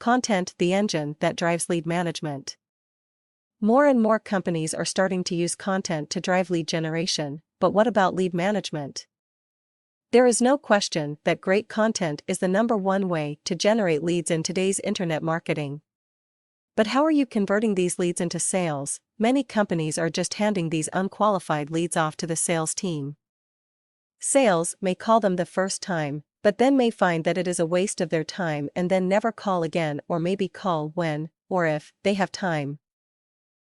Content, the engine that drives lead management. More and more companies are starting to use content to drive lead generation, but what about lead management? There is no question that great content is the number one way to generate leads in today's internet marketing. But how are you converting these leads into sales? Many companies are just handing these unqualified leads off to the sales team. Sales may call them the first time, but then may find that it is a waste of their time and then never call again, or maybe call when, or if, they have time.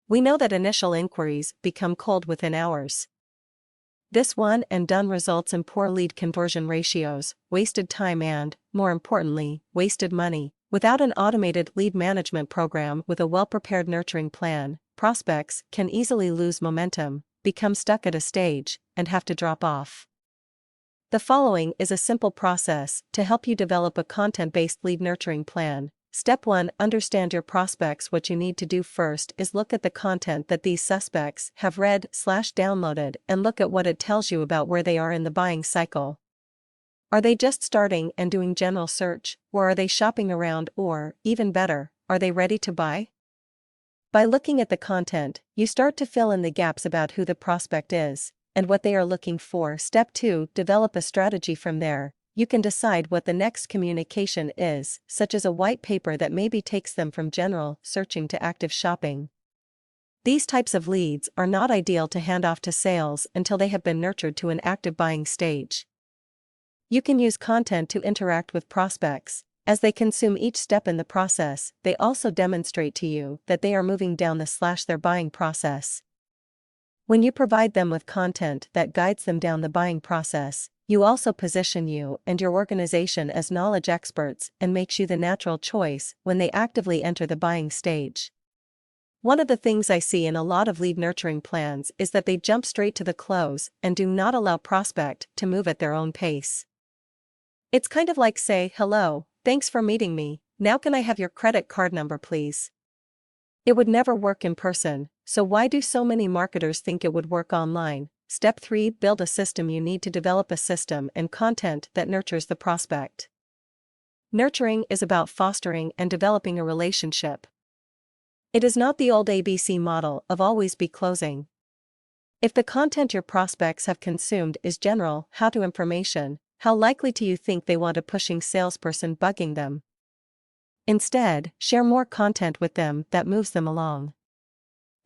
We know that initial inquiries become cold within hours. This one and done results in poor lead conversion ratios, wasted time and, more importantly, wasted money. Without an automated lead management program with a well-prepared nurturing plan, prospects can easily lose momentum, become stuck at a stage, and have to drop off. The following is a simple process to help you develop a content-based lead nurturing plan. Step 1. Understand your prospects. What you need to do first is look at the content that these suspects have read/downloaded and look at what it tells you about where they are in the buying cycle. Are they just starting and doing general search, or are they shopping around, or, even better, are they ready to buy? By looking at the content, you start to fill in the gaps about who the prospect is and what they are looking for. Step 2. Develop a strategy. From there, you can decide what the next communication is, such as a white paper that maybe takes them from general searching to active shopping. These types of leads are not ideal to hand off to sales until they have been nurtured to an active buying stage. You can use content to interact with prospects. As they consume each step in the process, they also demonstrate to you that they are moving down their buying process. When you provide them with content that guides them down the buying process, you also position you and your organization as knowledge experts and makes you the natural choice when they actively enter the buying stage. One of the things I see in a lot of lead nurturing plans is that they jump straight to the close and do not allow prospect to move at their own pace. It's kind of like, say, "Hello, thanks for meeting me, now can I have your credit card number please?" It would never work in person, so why do so many marketers think it would work online? Step 3. Build a system. You need to develop a system and content that nurtures the prospect. Nurturing is about fostering and developing a relationship. It is not the old ABC model of always be closing. If the content your prospects have consumed is general, how-to information, how likely do you think they want a pushing salesperson bugging them? Instead, share more content with them that moves them along.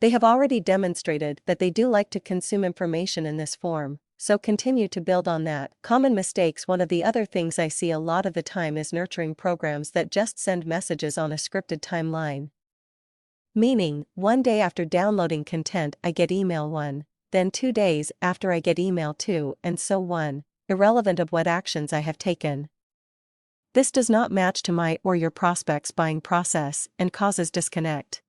They have already demonstrated that they do like to consume information in this form, so continue to build on that. Common mistakes. One of the other things I see a lot of the time is nurturing programs that just send messages on a scripted timeline. Meaning, one day after downloading content I get email 1, then 2 days after I get email 2, and so on, irrelevant of what actions I have taken. This does not match to my or your prospect's buying process and causes disconnect.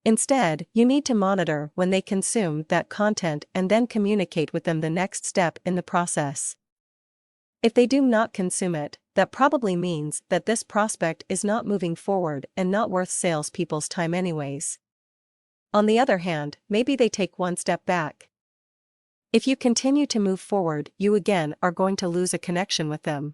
Instead, you need to monitor when they consume that content and then communicate with them the next step in the process. If they do not consume it, that probably means that this prospect is not moving forward and not worth salespeople's time anyways. On the other hand, maybe they take one step back. If you continue to move forward, you again are going to lose a connection with them.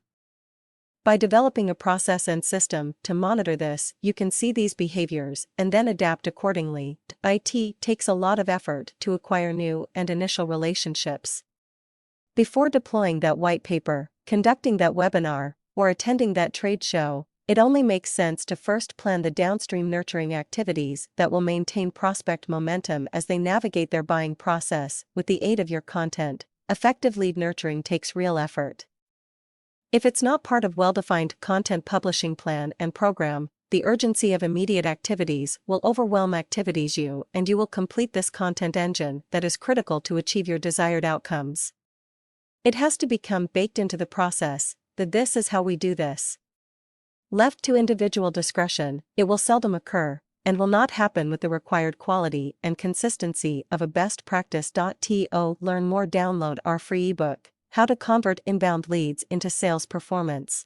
By developing a process and system to monitor this, you can see these behaviors and then adapt accordingly. IT takes a lot of effort to acquire new and initial relationships. Before deploying that white paper, conducting that webinar, or attending that trade show, it only makes sense to first plan the downstream nurturing activities that will maintain prospect momentum as they navigate their buying process with the aid of your content. Effective lead nurturing takes real effort. If it's not part of well-defined content publishing plan and program, the urgency of immediate activities will overwhelm activities you will complete this content engine that is critical to achieve your desired outcomes. It has to become baked into the process, that this is how we do this. Left to individual discretion, it will seldom occur, and will not happen with the required quality and consistency of a best practice. To learn more, download our free ebook, How to Convert Inbound Leads into Sales Performance.